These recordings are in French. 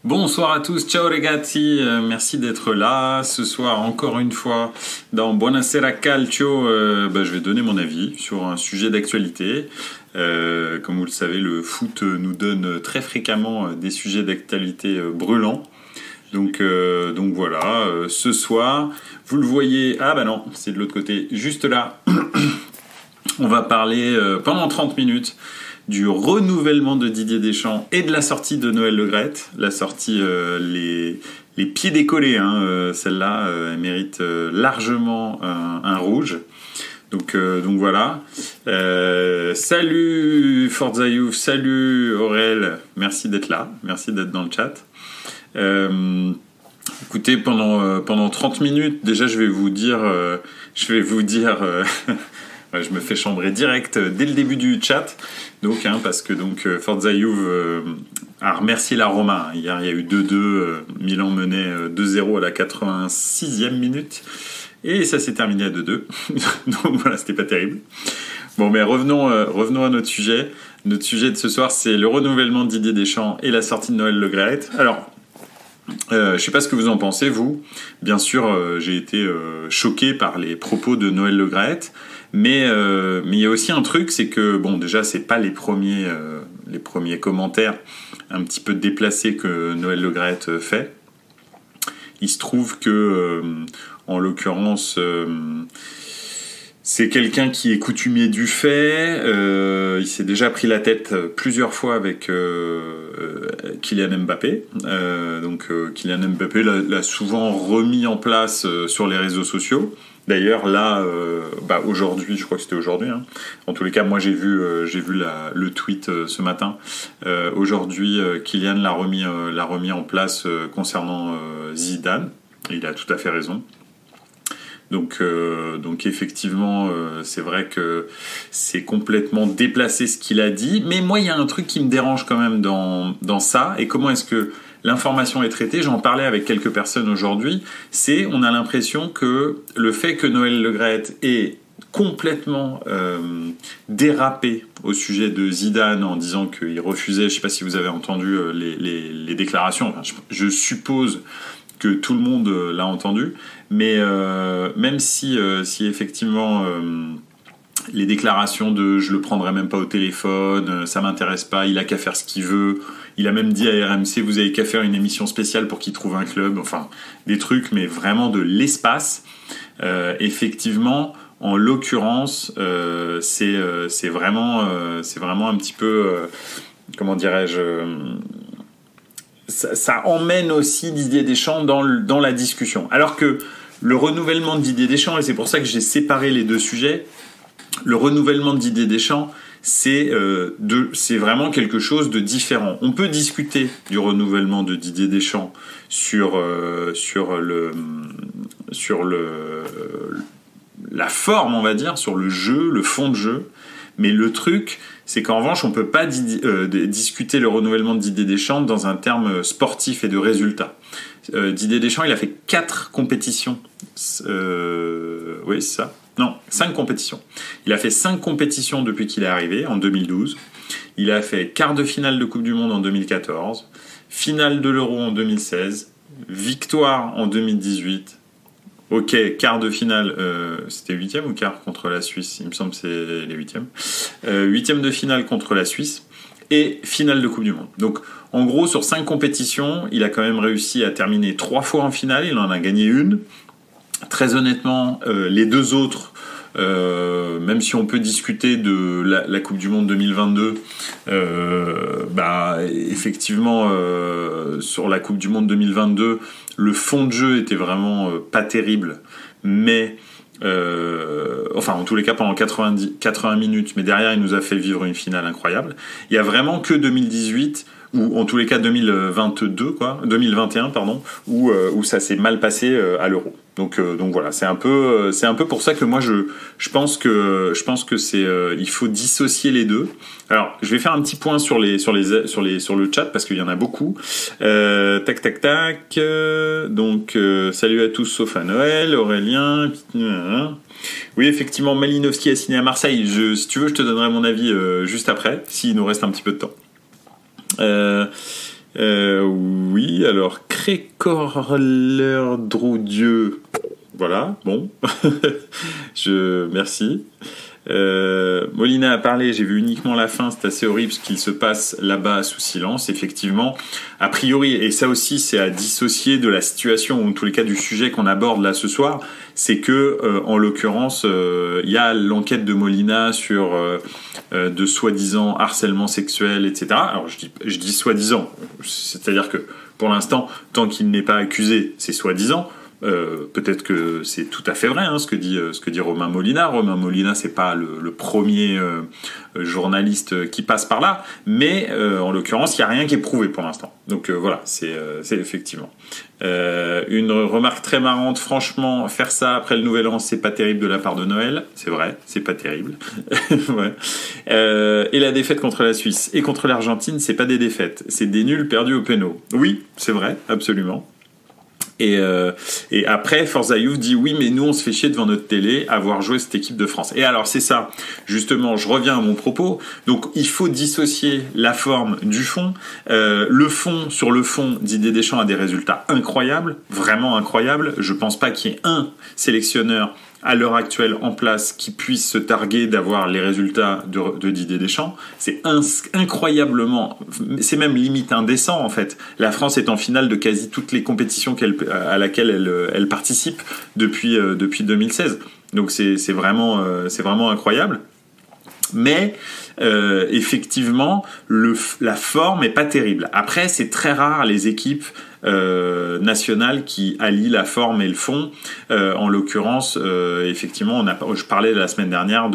Bonsoir à tous, ciao ragazzi, merci d'être là. Ce soir, encore une fois, dans Buonasera Calcio, je vais donner mon avis sur un sujet d'actualité. Comme vous le savez, le foot nous donne très fréquemment des sujets d'actualité brûlants. Donc voilà, ce soir, vous le voyez, ah bah non, c'est de l'autre côté, juste là, on va parler pendant 30 minutes du renouvellement de Didier Deschamps et de la sortie de Noël Le Graët. La sortie, les pieds décollés, celle-là, elle mérite largement un rouge. Donc voilà. Salut Forza Youth, salut Aurel, merci d'être là, merci d'être dans le chat. Écoutez, pendant 30 minutes, déjà je vais vous dire je me fais chambrer direct dès le début du chat. Donc, parce que Forza Youth a remercié la Roma. Hier, il y a eu 2-2. Milan menait 2-0 à la 86e minute. Et ça s'est terminé à 2-2. Donc voilà, c'était pas terrible. Bon, mais revenons à notre sujet. Notre sujet de ce soir, c'est le renouvellement de Didier Deschamps et la sortie de Noël Le Graët. Alors, je sais pas ce que vous en pensez, vous. Bien sûr, j'ai été choqué par les propos de Noël Le Graët. Mais il y a aussi un truc, c'est que, bon, déjà, c'est pas les premiers commentaires un petit peu déplacés que Noël Le Graët fait. Il se trouve que, en l'occurrence, c'est quelqu'un qui est coutumier du fait. Il s'est déjà pris la tête plusieurs fois avec Kylian Mbappé. Kylian Mbappé l'a souvent remis en place sur les réseaux sociaux. D'ailleurs, là, aujourd'hui, je crois que c'était aujourd'hui. En tous les cas, moi, j'ai vu le tweet ce matin. Aujourd'hui, Kylian l'a remis en place concernant Zidane. Et il a tout à fait raison. Donc effectivement, c'est vrai que c'est complètement déplacé ce qu'il a dit. Mais moi, il y a un truc qui me dérange quand même dans ça. Et comment est-ce que l'information est traitée? J'en parlais avec quelques personnes aujourd'hui. On a l'impression que le fait que Noël Le Graët ait complètement dérapé au sujet de Zidane en disant qu'il refusait, je ne sais pas si vous avez entendu les déclarations, enfin, je suppose que tout le monde l'a entendu, mais même si effectivement les déclarations de je le prendrai même pas au téléphone, ça m'intéresse pas, il a qu'à faire ce qu'il veut, il a même dit à RMC vous avez qu'à faire une émission spéciale pour qu'il trouve un club, enfin des trucs mais vraiment de l'espace. Effectivement, en l'occurrence, c'est vraiment un petit peu comment dirais-je, ça emmène aussi Didier Deschamps dans la discussion. Alors que le renouvellement de Didier Deschamps, et c'est pour ça que j'ai séparé les deux sujets, le renouvellement de Didier Deschamps, c'est vraiment quelque chose de différent. On peut discuter du renouvellement de Didier Deschamps sur la forme, on va dire, sur le jeu, le fond de jeu. Mais le truc, c'est qu'en revanche, on ne peut pas discuter le renouvellement de Didier Deschamps dans un terme sportif et de résultat. Didier Deschamps, il a fait 4 compétitions. Oui, c'est ça. Non, 5 compétitions. Il a fait 5 compétitions depuis qu'il est arrivé, en 2012. Il a fait quart de finale de Coupe du Monde en 2014, finale de l'Euro en 2016, victoire en 2018. Ok, quart de finale, c'était 8e ou quart contre la Suisse? Il me semble que c'est les 8e. 8e de finale contre la Suisse et finale de Coupe du Monde. Donc, en gros, sur 5 compétitions, il a quand même réussi à terminer 3 fois en finale. Il en a gagné une. Très honnêtement, les 2 autres, même si on peut discuter de la Coupe du Monde 2022, effectivement, sur la Coupe du Monde 2022, le fond de jeu était vraiment pas terrible, mais en tous les cas pendant 80 minutes, mais derrière il nous a fait vivre une finale incroyable. Il y a vraiment que 2018 ou en tous les cas 2021 où ça s'est mal passé à l'Euro. Donc voilà, c'est un peu pour ça que moi je pense que c'est il faut dissocier les deux. Alors, je vais faire un petit point sur le chat parce qu'il y en a beaucoup. Tac. Donc salut à tous sauf à Noël, Aurélien. Oui, effectivement, Malinowski a signé à Marseille. Si tu veux, je te donnerai mon avis juste après, s'il nous reste un petit peu de temps. Oui, alors Crécorleur Droudieu. Voilà, bon. Merci. Molina a parlé, j'ai vu uniquement la fin, c'est assez horrible ce qu'il se passe là-bas sous silence, effectivement. A priori, et ça aussi c'est à dissocier de la situation, ou en tous les cas du sujet qu'on aborde là ce soir, c'est que, en l'occurrence, il y a l'enquête de Molina sur de soi-disant harcèlement sexuel, etc. Alors je dis soi-disant, c'est-à-dire que pour l'instant, tant qu'il n'est pas accusé, c'est soi-disant. Peut-être que c'est tout à fait vrai ce que dit Romain Molina. Romain Molina, c'est pas le premier journaliste qui passe par là, mais en l'occurrence, il y a rien qui est prouvé pour l'instant. Donc voilà, c'est effectivement une remarque très marrante. Franchement, faire ça après le Nouvel An, c'est pas terrible de la part de Noël. C'est vrai, c'est pas terrible. Ouais. Et la défaite contre la Suisse et contre l'Argentine, c'est pas des défaites, c'est des nuls perdus au péno. Oui, c'est vrai, absolument. Et après, Forza Youth dit oui, mais nous on se fait chier devant notre télé à voir jouer cette équipe de France. Et alors c'est ça, justement, je reviens à mon propos. Donc il faut dissocier la forme du fond. Le fond, sur le fond, Didier Deschamps a des résultats incroyables, vraiment incroyables. Je pense pas qu'il y ait un sélectionneur à l'heure actuelle en place qui puisse se targuer d'avoir les résultats de Didier Deschamps. C'est incroyablement, c'est même limite indécent en fait. La France est en finale de quasi toutes les compétitions à laquelle elle participe depuis 2016. Donc c'est vraiment incroyable. Mais effectivement, la forme est pas terrible. Après, c'est très rare les équipes nationales qui allient la forme et le fond. En l'occurrence, effectivement, je parlais la semaine dernière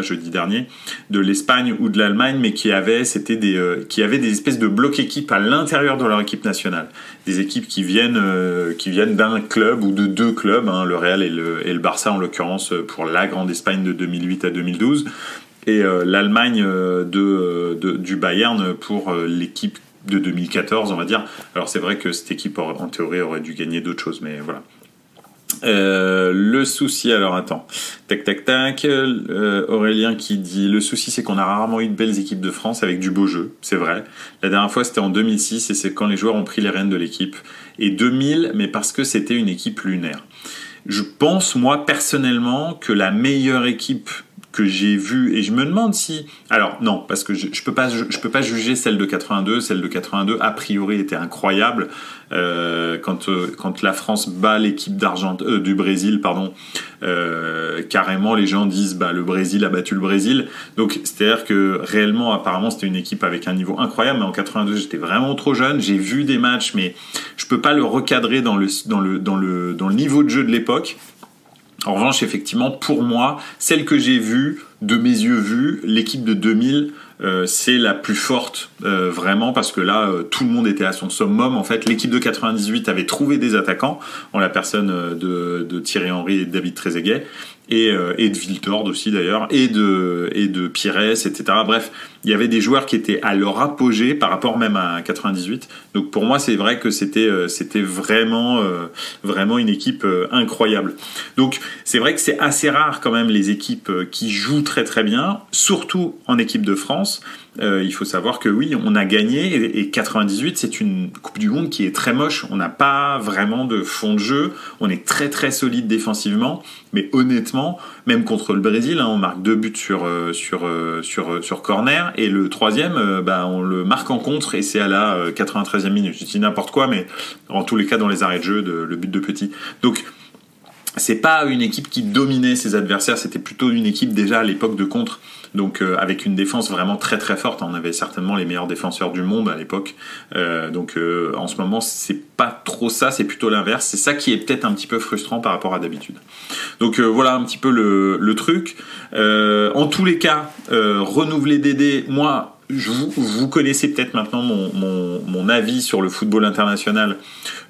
jeudi dernier, de l'Espagne ou de l'Allemagne, mais qui avaient des espèces de blocs équipes à l'intérieur de leur équipe nationale. Des équipes qui viennent d'un club ou de deux clubs, le Real et le Barça en l'occurrence pour la grande Espagne de 2008 à 2012. Et l'Allemagne du Bayern pour l'équipe de 2014, on va dire. Alors c'est vrai que cette équipe, en théorie, aurait dû gagner d'autres choses, mais voilà. Le souci, alors attends, tac, Aurélien qui dit le souci c'est qu'on a rarement eu de belles équipes de France avec du beau jeu, c'est vrai. La dernière fois c'était en 2006 et c'est quand les joueurs ont pris les rênes de l'équipe. Et 2000, mais parce que c'était une équipe lunaire. Je pense moi personnellement que la meilleure équipe que j'ai vu, et je me demande si... Alors non, parce que je peux pas juger celle de 82. Celle de 82, a priori, était incroyable. Quand la France bat l'équipe du Brésil, carrément, les gens disent le Brésil a battu le Brésil. Donc, c'est-à-dire que réellement, apparemment, c'était une équipe avec un niveau incroyable. Mais en 82, j'étais vraiment trop jeune. J'ai vu des matchs, mais je peux pas le recadrer dans le niveau de jeu de l'époque. En revanche, effectivement, pour moi, celle que j'ai vue, de mes yeux vus, l'équipe de 2000, c'est la plus forte, vraiment, parce que là, tout le monde était à son summum. En fait, l'équipe de 98 avait trouvé des attaquants, en la personne de Thierry Henry et de David Trezeguet, et de Viltord aussi d'ailleurs, et de Pires, etc. Bref, il y avait des joueurs qui étaient à leur apogée par rapport même à 98. Donc pour moi, c'est vrai que c'était vraiment une équipe incroyable. Donc c'est vrai que c'est assez rare quand même les équipes qui jouent très très bien, surtout en équipe de France. Il faut savoir que oui, on a gagné et 98, c'est une Coupe du Monde qui est très moche. On n'a pas vraiment de fond de jeu. On est très très solide défensivement, mais honnêtement, même contre le Brésil, on marque 2 buts sur corner et le troisième, on le marque en contre et c'est à la 93e minute. Je dis n'importe quoi, mais en tous les cas dans les arrêts de jeu, le but de Petit. Donc c'est pas une équipe qui dominait ses adversaires, c'était plutôt une équipe déjà à l'époque de contre, donc avec une défense vraiment très très forte. On avait certainement les meilleurs défenseurs du monde à l'époque, en ce moment c'est pas trop ça, c'est plutôt l'inverse. C'est ça qui est peut-être un petit peu frustrant par rapport à d'habitude. Donc voilà un petit peu le truc. En tous les cas, renouveler Dédé, moi... Vous connaissez peut-être maintenant mon avis sur le football international.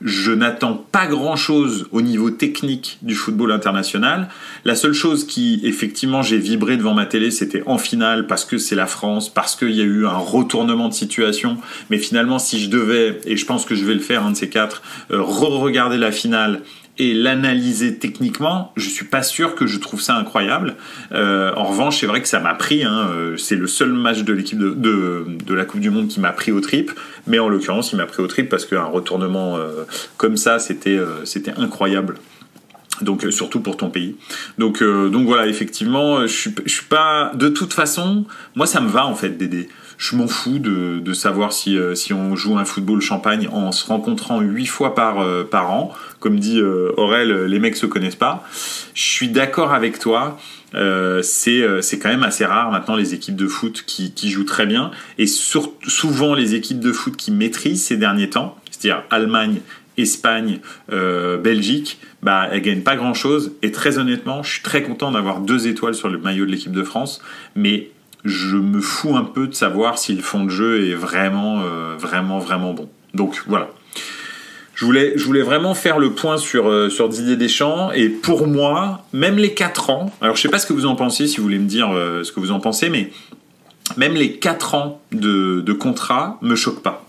Je n'attends pas grand-chose au niveau technique du football international. La seule chose qui, effectivement, j'ai vibré devant ma télé, c'était en finale, parce que c'est la France, parce qu'il y a eu un retournement de situation. Mais finalement, si je devais, et je pense que je vais le faire, un de ces quatre, re-regarder la finale et l'analyser techniquement, je suis pas sûr que je trouve ça incroyable. En revanche, c'est vrai que ça m'a pris. C'est le seul match de l'équipe de la Coupe du Monde qui m'a pris au trip. Mais en l'occurrence, il m'a pris au trip parce qu'un retournement comme ça, c'était incroyable. Donc surtout pour ton pays. Donc voilà, effectivement, je suis pas. De toute façon, moi ça me va en fait d'aider. Je m'en fous de savoir si on joue un football champagne en se rencontrant 8 fois par an. Comme dit Aurel, les mecs se connaissent pas. Je suis d'accord avec toi. C'est quand même assez rare maintenant les équipes de foot qui jouent très bien. Et souvent les équipes de foot qui maîtrisent ces derniers temps, c'est-à-dire Allemagne, Espagne, Belgique, elles gagnent pas grand-chose. Et très honnêtement, je suis très content d'avoir 2 étoiles sur le maillot de l'équipe de France. Mais je me fous un peu de savoir si le fond de jeu est vraiment bon. Donc voilà. Je voulais vraiment faire le point sur Didier Deschamps. Et pour moi, même les 4 ans, alors je sais pas ce que vous en pensez, si vous voulez me dire ce que vous en pensez, mais même les 4 ans de contrat me choquent pas.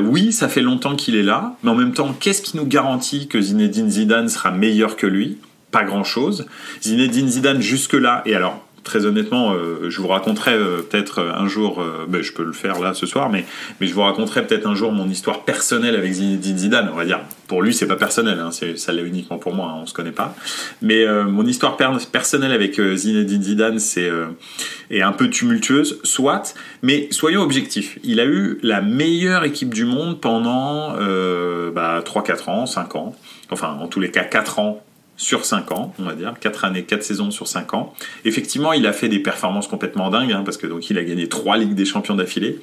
Oui, ça fait longtemps qu'il est là, mais en même temps, qu'est-ce qui nous garantit que Zinedine Zidane sera meilleur que lui ? Pas grand-chose. Zinedine Zidane jusque-là, et alors, très honnêtement, je vous raconterai peut-être un jour, je peux le faire là ce soir, mais je vous raconterai peut-être un jour mon histoire personnelle avec Zinedine Zidane. On va dire, pour lui, c'est pas personnel, ça l'est uniquement pour moi, on se connaît pas. Mais mon histoire personnelle avec Zinedine Zidane, est un peu tumultueuse, soit, mais soyons objectifs. Il a eu la meilleure équipe du monde pendant 3-4 ans, 5 ans, enfin en tous les cas 4 ans sur 5 ans, on va dire, 4 années, 4 saisons sur 5 ans. Effectivement, il a fait des performances complètement dingues, parce que donc il a gagné 3 Ligues des Champions d'affilée,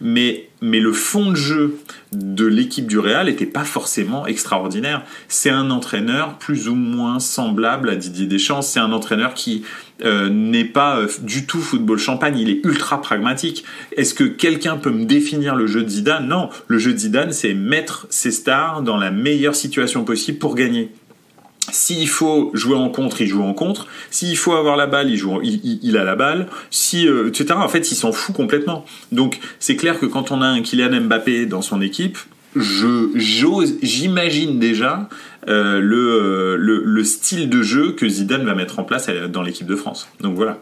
mais le fond de jeu de l'équipe du Real n'était pas forcément extraordinaire. C'est un entraîneur plus ou moins semblable à Didier Deschamps, c'est un entraîneur qui n'est pas du tout football champagne, il est ultra pragmatique. Est-ce que quelqu'un peut me définir le jeu de Zidane ? Non, le jeu de Zidane, c'est mettre ses stars dans la meilleure situation possible pour gagner. S'il faut jouer en contre, il joue en contre. S'il faut avoir la balle, il a la balle. Etc. En fait, il s'en fout complètement. Donc, c'est clair que quand on a un Kylian Mbappé dans son équipe, j'imagine déjà le style de jeu que Zidane va mettre en place dans l'équipe de France. Donc voilà.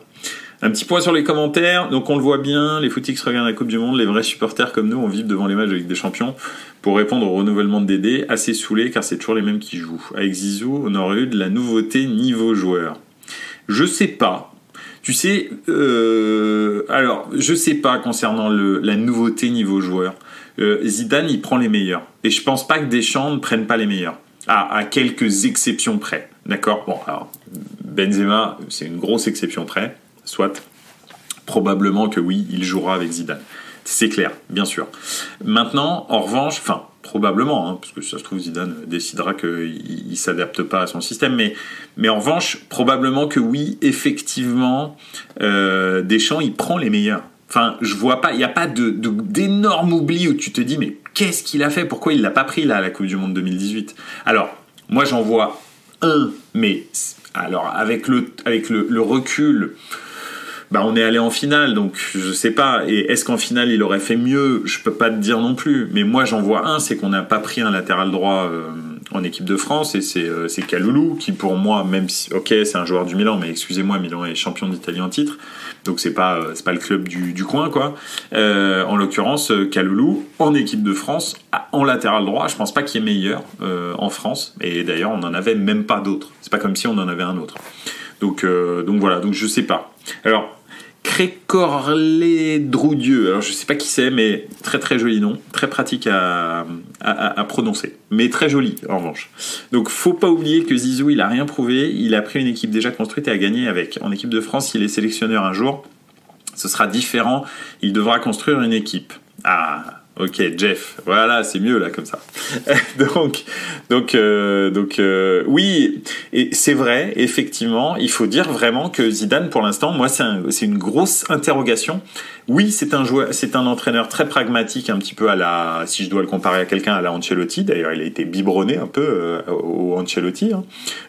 Un petit point sur les commentaires. Donc on le voit bien, les footix regardent la Coupe du Monde, les vrais supporters comme nous, on vibre devant les matchs de Ligue des Champions. Pour répondre au renouvellement de Dédé, assez saoulé car c'est toujours les mêmes qui jouent. Avec Zizou, on aurait eu de la nouveauté niveau joueur. Je sais pas. Tu sais, alors je sais pas concernant la nouveauté niveau joueur. Zidane, il prend les meilleurs. Et je pense pas que Deschamps ne prenne pas les meilleurs. À quelques exceptions près. D'accord ? Bon, alors, Benzema, c'est une grosse exception près. Soit, probablement que oui, il jouera avec Zidane. C'est clair, bien sûr. Maintenant, en revanche, probablement, parce que ça se trouve, Zidane décidera qu'il ne s'adapte pas à son système, mais en revanche, probablement que oui, effectivement, Deschamps, il prend les meilleurs. Enfin, je vois pas, il n'y a pas d'énorme oubli où tu te dis, mais qu'est-ce qu'il a fait ? Pourquoi il ne l'a pas pris là à la Coupe du Monde 2018 ? Alors, moi j'en vois un, mais alors avec le recul, on est allé en finale, donc je sais pas. Et est-ce qu'en finale il aurait fait mieux ? Je peux pas te dire non plus. Mais moi j'en vois un, c'est qu'on n'a pas pris un latéral droit en équipe de France, et c'est Kaloulou qui pour moi, même si ok c'est un joueur du Milan, mais excusez-moi, Milan est champion d'Italie en titre, donc c'est pas le club du coin quoi. En l'occurrence Kaloulou en équipe de France en latéral droit, je pense pas qu'il y ait meilleur en France. Et d'ailleurs on en avait même pas d'autres. C'est pas comme si on en avait un autre. Donc voilà, donc je sais pas. Alors Crécorlé Droudieu, alors je sais pas qui c'est, mais très très joli nom, très pratique à prononcer, mais très joli en revanche. Donc faut pas oublier que Zizou il a rien prouvé, il a pris une équipe déjà construite et a gagné avec. En équipe de France, s'il est sélectionneur un jour, ce sera différent, il devra construire une équipe. Ok, Jeff, voilà, c'est mieux là comme ça. donc, oui, et c'est vrai, effectivement, il faut dire vraiment que Zidane, pour l'instant, moi, c'est une grosse interrogation. Oui, c'est un entraîneur très pragmatique, un petit peu si je dois le comparer à quelqu'un, à la Ancelotti. D'ailleurs, il a été biberonné un peu au Ancelotti,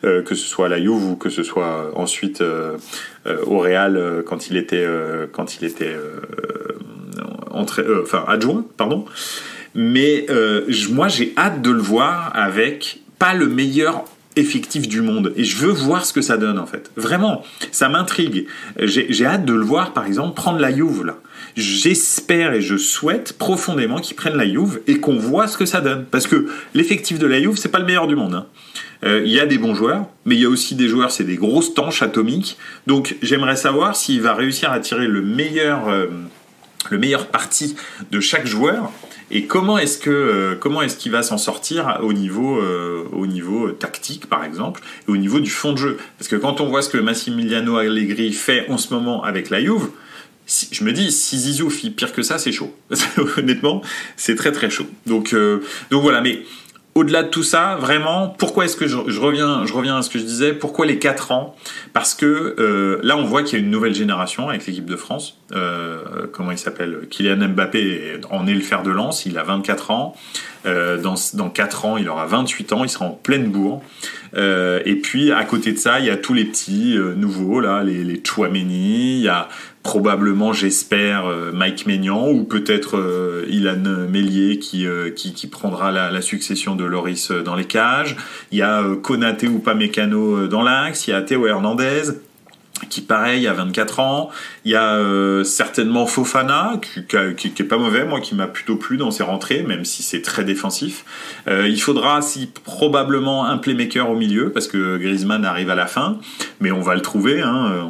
que ce soit à la Juve ou que ce soit ensuite au Real quand il était adjoint, pardon. Mais moi, j'ai hâte de le voir avec pas le meilleur effectif du monde. Et je veux voir ce que ça donne, en fait. Vraiment, ça m'intrigue. J'ai hâte de le voir, par exemple, prendre la Juve, là. J'espère et je souhaite profondément qu'ils prennent la Juve et qu'on voit ce que ça donne. Parce que l'effectif de la Juve, c'est pas le meilleur du monde, hein. Il y a des bons joueurs, mais il y a aussi des joueurs, c'est des grosses tanches atomiques. Donc j'aimerais savoir s'il va réussir à tirer le meilleur parti de chaque joueur et comment est-ce qu'il va s'en sortir au niveau tactique, par exemple, et au niveau du fond de jeu. Parce que quand on voit ce que Massimiliano Allegri fait en ce moment avec la Juve, je me dis, si Zizou fait pire que ça, c'est chaud. Honnêtement, c'est très très chaud. Donc voilà, mais au-delà de tout ça, vraiment, pourquoi est-ce que je reviens à ce que je disais, pourquoi les 4 ans? Parce que là, on voit qu'il y a une nouvelle génération avec l'équipe de France. Comment il s'appelle? Kylian Mbappé en est le fer de lance, il a 24 ans. Dans 4 ans, il aura 28 ans, il sera en pleine bourre. Et puis, à côté de ça, il y a tous les petits nouveaux, là, les Tchouaméni, il y a probablement, j'espère, Mike Maignan ou peut-être Ilan Meslier qui prendra la succession de Loris dans les cages. Il y a Konaté ou Upamecano dans l'axe. Il y a Théo Hernandez qui pareil a 24 ans. Il y a certainement Fofana qui est pas mauvais, moi qui m'a plutôt plu dans ses rentrées, même si c'est très défensif. Il faudra probablement un playmaker au milieu parce que Griezmann arrive à la fin, mais on va le trouver, hein,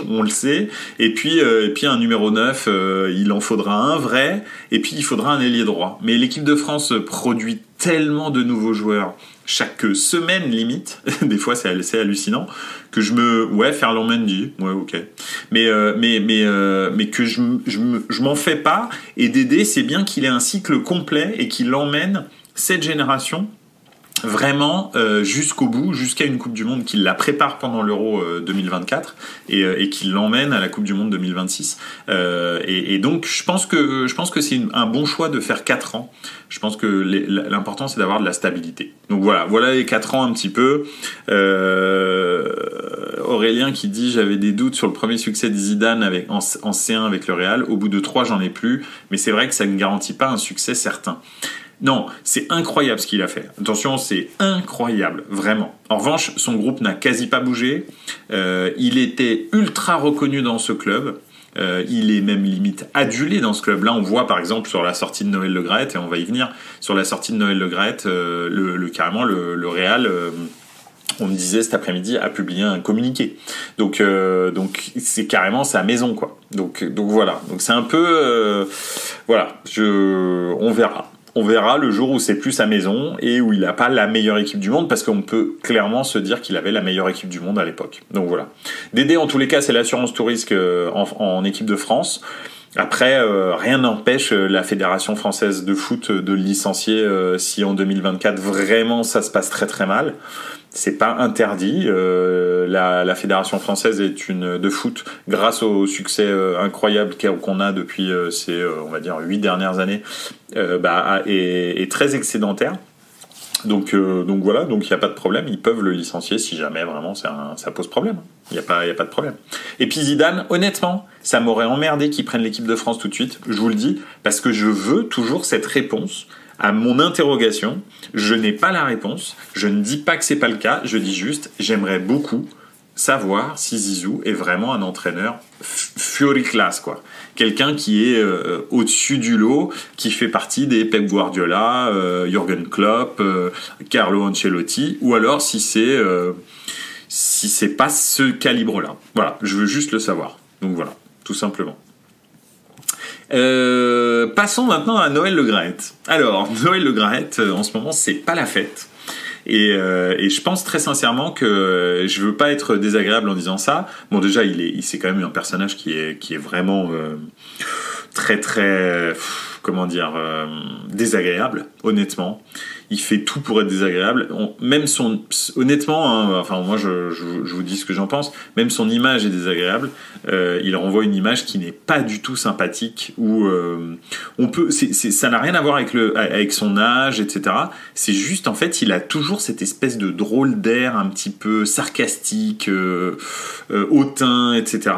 on le sait. Et puis un numéro 9, il en faudra un vrai, et puis il faudra un ailier droit. Mais l'équipe de France produit tellement de nouveaux joueurs chaque semaine limite, des fois c'est hallucinant, que Ferland Mendy, ouais ok, mais que je m'en fais pas, et Dédé c'est bien qu'il ait un cycle complet et qu'il emmène cette génération vraiment jusqu'au bout, jusqu'à une Coupe du Monde, qu'il la prépare pendant l'Euro 2024 et qu'il l'emmène à la Coupe du Monde 2026. Et donc je pense que c'est un bon choix de faire 4 ans. Je pense que l'important c'est d'avoir de la stabilité. Donc voilà les 4 ans un petit peu. Aurélien qui dit j'avais des doutes sur le premier succès de Zidane en C1 avec le Real. Au bout de 3 j'en ai plus, mais c'est vrai que ça ne garantit pas un succès certain. Non, c'est incroyable ce qu'il a fait. Attention, c'est incroyable, vraiment. En revanche, son groupe n'a quasi pas bougé. Il était ultra reconnu dans ce club. Il est même limite adulé dans ce club-là. On voit par exemple sur la sortie de Noël Le Graët, et on va y venir, sur la sortie de Noël Le Graët, carrément le Real... on me disait cet après-midi a publié un communiqué. Donc c'est carrément sa maison quoi. Donc voilà. Donc c'est un peu on verra. On verra le jour où c'est plus sa maison et où il n'a pas la meilleure équipe du monde, parce qu'on peut clairement se dire qu'il avait la meilleure équipe du monde à l'époque. Donc voilà. Dédé, en tous les cas, c'est l'assurance tout risque en équipe de France. Après, rien n'empêche la Fédération française de foot de le licencier si en 2024 vraiment ça se passe très très mal. C'est pas interdit. La Fédération française de foot, grâce au succès incroyable qu'on a depuis ces, on va dire, 8 dernières années, est très excédentaire. Donc voilà, donc il n'y a pas de problème. Ils peuvent le licencier si jamais vraiment ça pose problème. Il n'y a pas de problème. Et puis Zidane, honnêtement, ça m'aurait emmerdé qu'ils prennent l'équipe de France tout de suite. Je vous le dis, parce que je veux toujours cette réponse à mon interrogation. Je n'ai pas la réponse. Je ne dis pas que c'est pas le cas. Je dis juste, j'aimerais beaucoup savoir si Zizou est vraiment un entraîneur Fiori-class, quoi. Quelqu'un qui est au-dessus du lot, qui fait partie des Pep Guardiola, Jürgen Klopp, Carlo Ancelotti, ou alors si c'est pas ce calibre-là. Voilà, je veux juste le savoir. Donc voilà, tout simplement. Passons maintenant à Noël Le Graët. Alors, Noël Le Graët, en ce moment, c'est pas la fête. Et je pense très sincèrement que je veux pas être désagréable en disant ça. Bon, déjà, c'est quand même un personnage qui est vraiment très très désagréable, honnêtement. Il fait tout pour être désagréable. Honnêtement, hein, enfin moi je vous dis ce que j'en pense. Même son image est désagréable. Il renvoie une image qui n'est pas du tout sympathique. Où ça n'a rien à voir avec son âge, etc. C'est juste en fait, il a toujours cette espèce de drôle d'air un petit peu sarcastique, hautain, etc.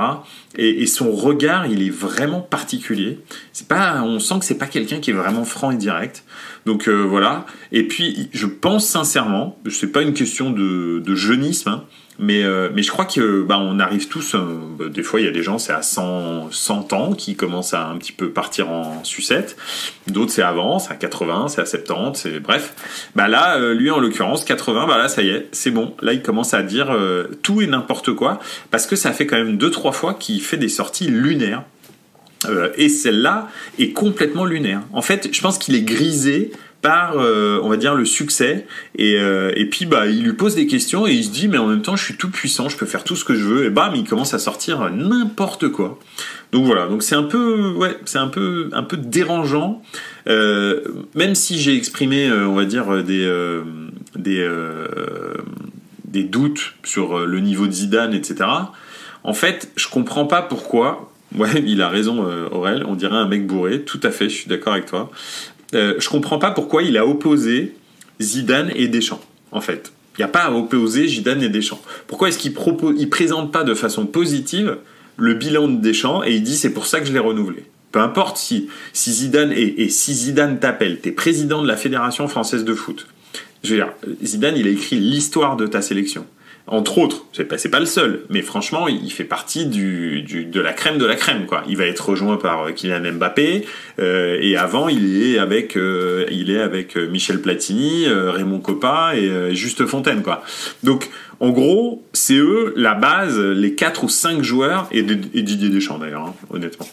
Et son regard, il est vraiment particulier. On sent que c'est pas quelqu'un qui est vraiment franc et direct. Donc voilà. Et puis je pense sincèrement, c'est pas une question de jeunisme, hein, mais je crois que on arrive tous, des fois il y a des gens c'est à 100 ans qui commencent à un petit peu partir en sucette, d'autres c'est avant, c'est à 80, c'est à 70, c'est bref. Là lui en l'occurrence 80, là ça y est, c'est bon. Là il commence à dire tout et n'importe quoi parce que ça fait quand même 2-3 fois qu'il fait des sorties lunaires. Et celle-là est complètement lunaire. En fait, je pense qu'il est grisé par, on va dire, le succès. Et puis, il lui pose des questions et il se dit, mais en même temps, je suis tout puissant, je peux faire tout ce que je veux. Et bam, il commence à sortir n'importe quoi. Donc voilà. Donc c'est un peu dérangeant. Même si j'ai exprimé, on va dire, des doutes sur le niveau de Zidane, etc. En fait, je comprends pas pourquoi. Ouais, il a raison, Aurel. On dirait un mec bourré. Tout à fait, je suis d'accord avec toi. Je comprends pas pourquoi il a opposé Zidane et Deschamps, en fait. Il n'y a pas à opposer Zidane et Deschamps. Pourquoi est-ce qu'il présente pas de façon positive le bilan de Deschamps et il dit c'est pour ça que je l'ai renouvelé. Peu importe si Zidane et si Zidane t'appelle, t'es président de la Fédération française de foot. Je veux dire, Zidane, il a écrit l'histoire de ta sélection. Entre autres, c'est pas le seul, mais franchement, il fait partie de la crème, quoi. Il va être rejoint par Kylian Mbappé, et avant, il est avec Michel Platini, Raymond Kopa et Juste Fontaine, quoi. Donc, en gros, c'est eux la base, les 4 ou 5 joueurs, et Didier Deschamps d'ailleurs, hein, honnêtement.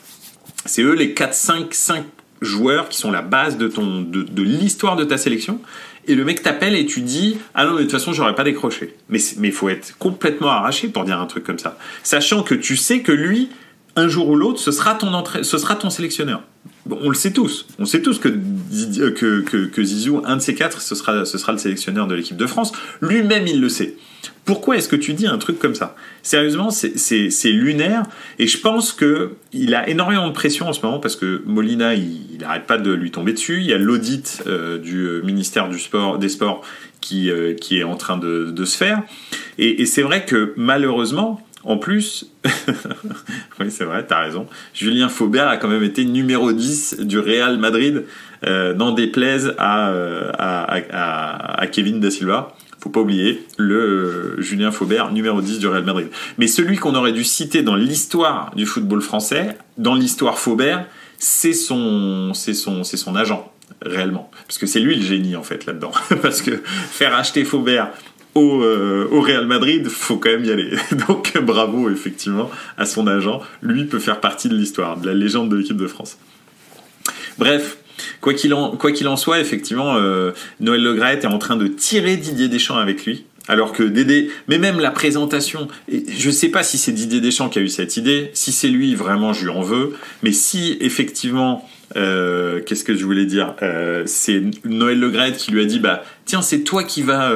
C'est eux les 5 joueurs qui sont la base de l'histoire de ta sélection. Et le mec t'appelle et tu dis « Ah non, mais de toute façon, j'aurais pas décroché. » Mais il faut être complètement arraché pour dire un truc comme ça. Sachant que tu sais que lui, un jour ou l'autre, ce sera ton sélectionneur. Bon, on le sait tous. On sait tous que Zizou, un de ces 4, ce sera le sélectionneur de l'équipe de France. Lui-même, il le sait. Pourquoi est-ce que tu dis un truc comme ça ? Sérieusement, c'est lunaire. Et je pense qu'il a énormément de pression en ce moment parce que Molina, il n'arrête pas de lui tomber dessus. Il y a l'audit du ministère des Sports qui est en train de se faire. Et c'est vrai que malheureusement, en plus, oui c'est vrai, t'as raison, Julien Faubert a quand même été numéro 10 du Real Madrid, n'en déplaise à Kevin Da Silva. Faut pas oublier le Julien Faubert, numéro 10 du Real Madrid. Mais celui qu'on aurait dû citer dans l'histoire du football français, dans l'histoire Faubert, c'est son agent, réellement. Parce que c'est lui le génie, en fait, là-dedans. Parce que faire acheter Faubert au Real Madrid, faut quand même y aller. Donc bravo, effectivement, à son agent. Lui peut faire partie de l'histoire, de la légende de l'équipe de France. Bref. Quoi qu'il en soit, effectivement, Noël Le Graët est en train de tirer Didier Deschamps avec lui. Alors que Dédé, mais même la présentation, je sais pas si c'est Didier Deschamps qui a eu cette idée, si c'est lui, vraiment, je lui en veux. Mais si, effectivement, qu'est-ce que je voulais dire, c'est Noël Le Graët qui lui a dit, tiens, c'est toi qui va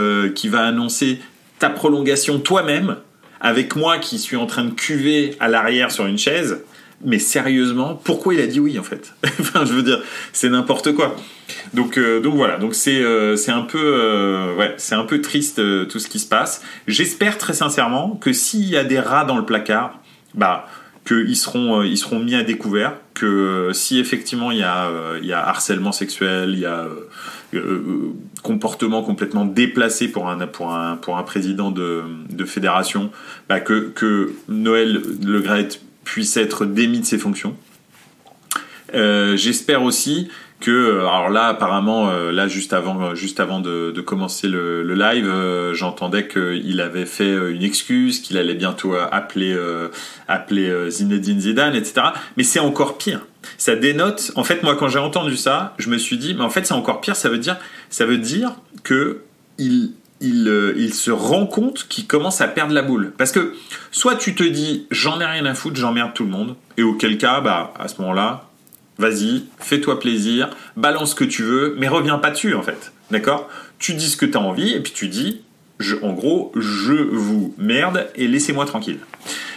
annoncer ta prolongation toi-même, avec moi qui suis en train de cuver à l'arrière sur une chaise. Mais sérieusement, pourquoi il a dit oui en fait ? Enfin, je veux dire, c'est n'importe quoi. Donc voilà, donc c'est un peu triste tout ce qui se passe. J'espère très sincèrement que s'il y a des rats dans le placard, qu'ils seront mis à découvert, que si effectivement il y a harcèlement sexuel, il y a comportement complètement déplacé pour un président de fédération, que Noël Le Graët puisse être démis de ses fonctions. J'espère aussi que, alors là apparemment, là juste avant de commencer le live, j'entendais qu'il avait fait une excuse, qu'il allait bientôt appeler Zinedine Zidane, etc. Mais c'est encore pire. Ça dénote. En fait, moi, quand j'ai entendu ça, je me suis dit, mais en fait, c'est encore pire. Ça veut dire que il se rend compte qu'il commence à perdre la boule. Parce que soit tu te dis j'en ai rien à foutre, j'emmerde tout le monde, et auquel cas, à ce moment-là, vas-y, fais-toi plaisir, balance ce que tu veux, mais reviens pas dessus en fait. D'accord ? Tu dis ce que tu as envie, et puis tu dis en gros, je vous merde et laissez-moi tranquille.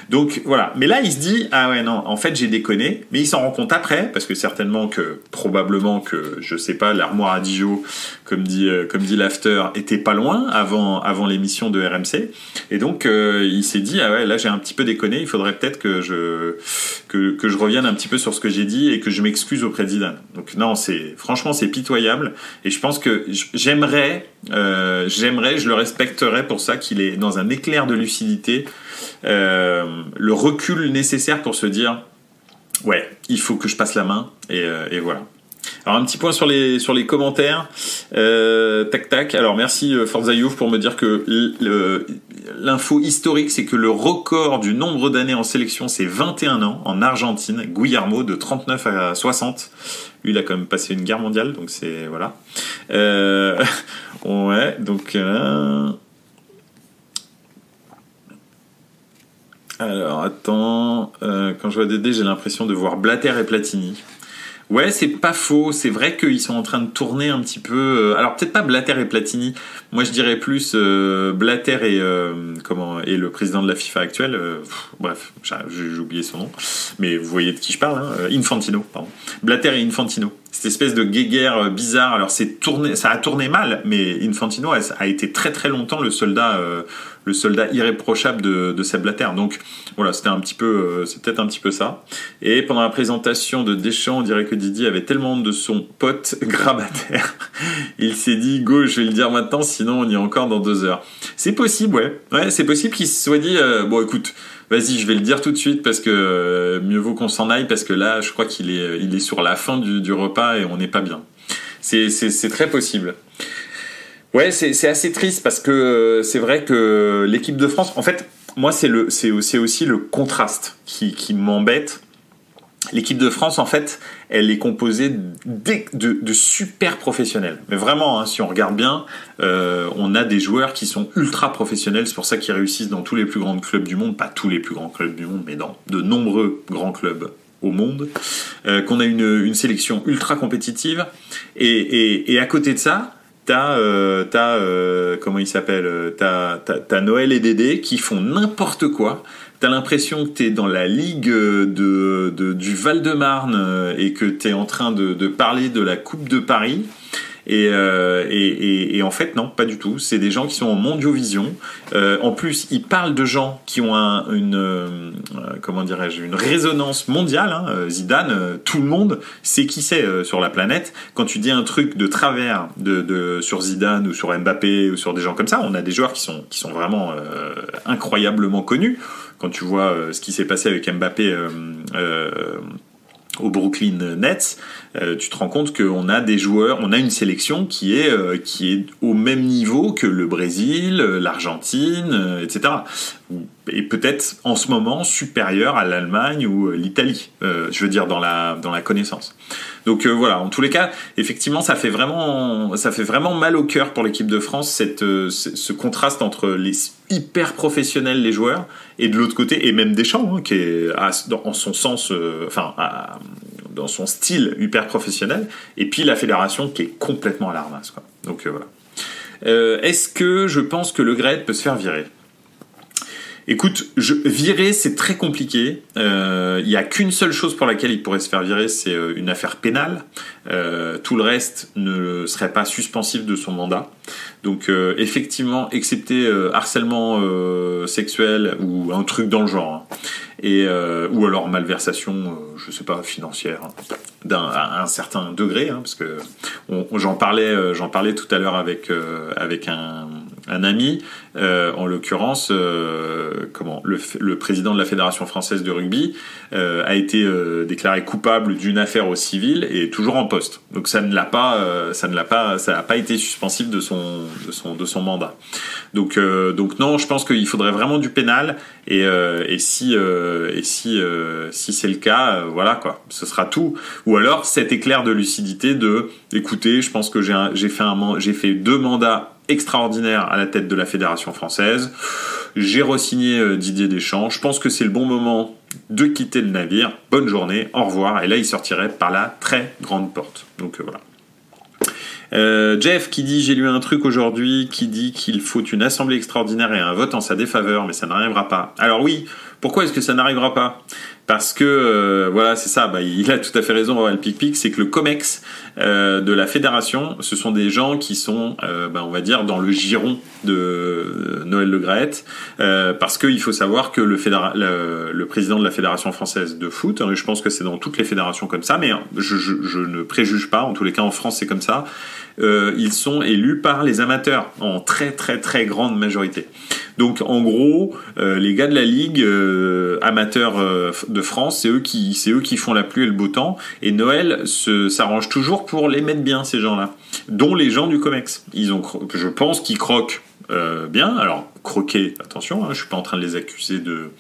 Donc voilà, mais là il se dit ah ouais non, en fait j'ai déconné, mais il s'en rend compte après parce que certainement que probablement que je sais pas l'armoire à Dijon comme dit l'after était pas loin avant l'émission de RMC et donc il s'est dit ah ouais là j'ai un petit peu déconné, il faudrait peut-être que je revienne un petit peu sur ce que j'ai dit et que je m'excuse auprès de Zidane. Donc non, franchement c'est pitoyable et je pense que j'aimerais, je le respecterais pour ça qu'il est dans un éclair de lucidité. Le recul nécessaire pour se dire ouais, il faut que je passe la main et voilà. Alors un petit point sur les commentaires. Tac tac. Alors merci Forza Youth pour me dire que l'info historique c'est que le record du nombre d'années en sélection c'est 21 ans en Argentine. Guillermo de 39 à 60. Lui il a quand même passé une guerre mondiale donc c'est voilà. Ouais donc. Alors attends, quand je vois Dédé, j'ai l'impression de voir Blatter et Platini. Ouais, c'est pas faux. C'est vrai qu'ils sont en train de tourner un petit peu. Alors peut-être pas Blatter et Platini. Moi, je dirais plus Blatter et et le président de la FIFA actuel. Bref, j'ai oublié son nom. Mais vous voyez de qui je parle. Hein, Infantino, pardon. Blatter et Infantino. Cette espèce de guéguerre bizarre. Alors ça a tourné mal, mais Infantino a été très très longtemps le soldat irréprochable de Sepp Blatter. Donc voilà, c'est peut-être un petit peu ça. Et pendant la présentation de Deschamps, on dirait que Didier avait tellement honte de son pote grabataire. Il s'est dit go, je vais le dire maintenant, sinon on y est encore dans 2 heures. C'est possible, ouais. Ouais, c'est possible qu'il se soit dit bon écoute, vas-y, je vais le dire tout de suite parce que mieux vaut qu'on s'en aille parce que là, je crois qu'il est sur la fin du repas et on n'est pas bien. C'est très possible. Ouais, c'est assez triste parce que c'est vrai que l'équipe de France, en fait, moi c'est aussi le contraste qui m'embête. L'équipe de France, en fait, elle est composée de super professionnels. Mais vraiment, hein, si on regarde bien, on a des joueurs qui sont ultra professionnels. C'est pour ça qu'ils réussissent dans tous les plus grands clubs du monde. Pas tous les plus grands clubs du monde, mais dans de nombreux grands clubs au monde. Qu'on a une sélection ultra compétitive. Et à côté de ça, t'as comment il s'appelle, t'as Noël et Dédé qui font n'importe quoi. T'as l'impression que t'es dans la ligue du Val-de-Marne et que t'es en train de parler de la Coupe de Paris. Et en fait, non, pas du tout. C'est des gens qui sont en mondiovision. En plus, ils parlent de gens qui ont une résonance mondiale. Hein. Zidane, tout le monde sait qui c'est sur la planète. Quand tu dis un truc de travers sur Zidane ou sur Mbappé ou sur des gens comme ça, on a des joueurs qui sont vraiment incroyablement connus. Quand tu vois ce qui s'est passé avec Mbappé au Brooklyn Nets, tu te rends compte qu'on a des joueurs, on a une sélection qui est au même niveau que le Brésil, l'Argentine, etc. Et peut-être en ce moment supérieur à l'Allemagne ou l'Italie, je veux dire dans la connaissance. Donc voilà, en tous les cas, effectivement, ça fait vraiment mal au cœur pour l'équipe de France ce contraste entre les hyper professionnels les joueurs et de l'autre côté et même Deschamps hein, qui est en son sens, dans son style hyper professionnel, et puis la fédération qui est complètement à la ramasse, quoi. Donc voilà. Est-ce que je pense que Le Gret peut se faire virer ? Écoute, virer, c'est très compliqué. Il y a qu'une seule chose pour laquelle il pourrait se faire virer, c'est une affaire pénale. Tout le reste ne serait pas suspensif de son mandat. Donc effectivement, excepté harcèlement sexuel ou un truc dans le genre, hein, ou alors malversation, je sais pas, financière, hein, à un certain degré, hein, parce que j'en parlais tout à l'heure avec un ami, en l'occurrence, le président de la Fédération française de rugby a été déclaré coupable d'une affaire au civil et toujours en poste. Donc ça n'a pas été suspensif de son mandat. Donc non, je pense qu'il faudrait vraiment du pénal et si c'est le cas, voilà quoi, ce sera tout. Ou alors cet éclair de lucidité de, écoutez, je pense que j'ai fait 2 mandats extraordinaires à la tête de la Fédération française. J'ai re-signé Didier Deschamps. Je pense que c'est le bon moment de quitter le navire. Bonne journée, au revoir. Et là, il sortirait par la très grande porte. Donc voilà. Jeff qui dit, j'ai lu un truc aujourd'hui qui dit qu'il faut une assemblée extraordinaire et un vote en sa défaveur, mais ça n'arrivera pas. Alors oui, pourquoi est-ce que ça n'arrivera pas ? Parce que, voilà, c'est ça, il a tout à fait raison, Aurel Pic-Pic, c'est que le COMEX de la fédération, ce sont des gens qui sont, on va dire, dans le giron de Noël Le Graët, parce qu'il faut savoir que le président de la Fédération française de foot, je pense que c'est dans toutes les fédérations comme ça, mais je ne préjuge pas, en tous les cas en France c'est comme ça, ils sont élus par les amateurs, en très très très grande majorité. Donc en gros, les gars de la Ligue amateurs de France, c'est eux qui font la pluie et le beau temps. Et Noël s'arrange toujours pour les mettre bien, ces gens-là, dont les gens du COMEX. Je pense qu'ils croquent bien. Alors croquer, attention, je suis pas en train de les accuser de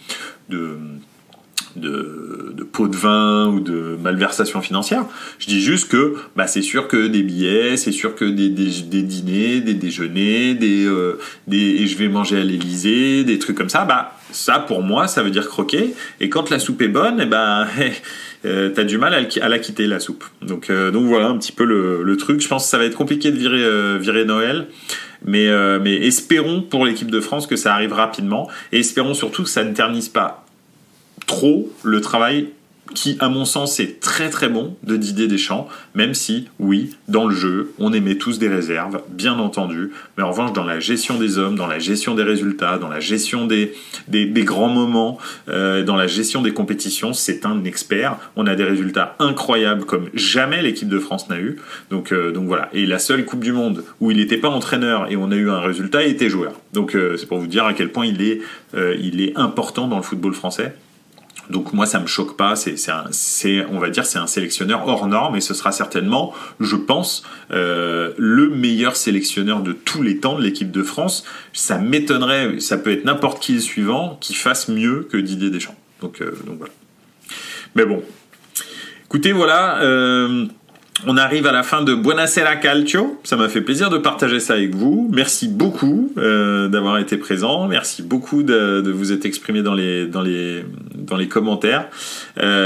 pots de vin ou de malversation financière. Je dis juste que c'est sûr que des billets, c'est sûr que des dîners, des déjeuners, et je vais manger à l'Élysée, des trucs comme ça, ça pour moi ça veut dire croquer, et quand la soupe est bonne, t'as du mal à la quitter, la soupe. Donc voilà un petit peu le truc. Je pense que ça va être compliqué de virer Noël. Mais espérons pour l'équipe de France que ça arrive rapidement, et espérons surtout que ça ne ternisse pas trop le travail qui, à mon sens, est très très bon de Didier Deschamps, même si, oui, dans le jeu, on émet tous des réserves, bien entendu, mais en revanche, dans la gestion des hommes, dans la gestion des résultats, dans la gestion des grands moments, dans la gestion des compétitions, c'est un expert. On a des résultats incroyables comme jamais l'équipe de France n'a eu. Donc voilà. Et la seule Coupe du Monde où il n'était pas entraîneur et on a eu un résultat, il était joueur. Donc c'est pour vous dire à quel point il est important dans le football français. Donc moi ça me choque pas, on va dire c'est un sélectionneur hors norme, et ce sera certainement, je pense, le meilleur sélectionneur de tous les temps de l'équipe de France. Ça m'étonnerait, ça peut être n'importe qui le suivant qui fasse mieux que Didier Deschamps. Donc voilà. Mais bon, écoutez, voilà. On arrive à la fin de Buonasera Calcio. Ça m'a fait plaisir de partager ça avec vous. Merci beaucoup d'avoir été présent. Merci beaucoup de vous être exprimé dans les commentaires.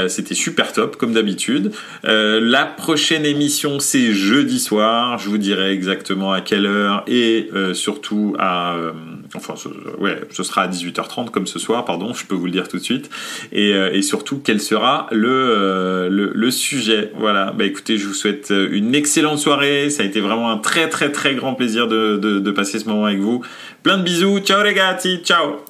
C'était super top, comme d'habitude. La prochaine émission, c'est jeudi soir. Je vous dirai exactement à quelle heure, et surtout ce sera à 18h30 comme ce soir, pardon, je peux vous le dire tout de suite. Et surtout, quel sera le sujet. Voilà, écoutez, je vous souhaite une excellente soirée. Ça a été vraiment un très très très grand plaisir de passer ce moment avec vous. Plein de bisous. Ciao ragazzi, ciao.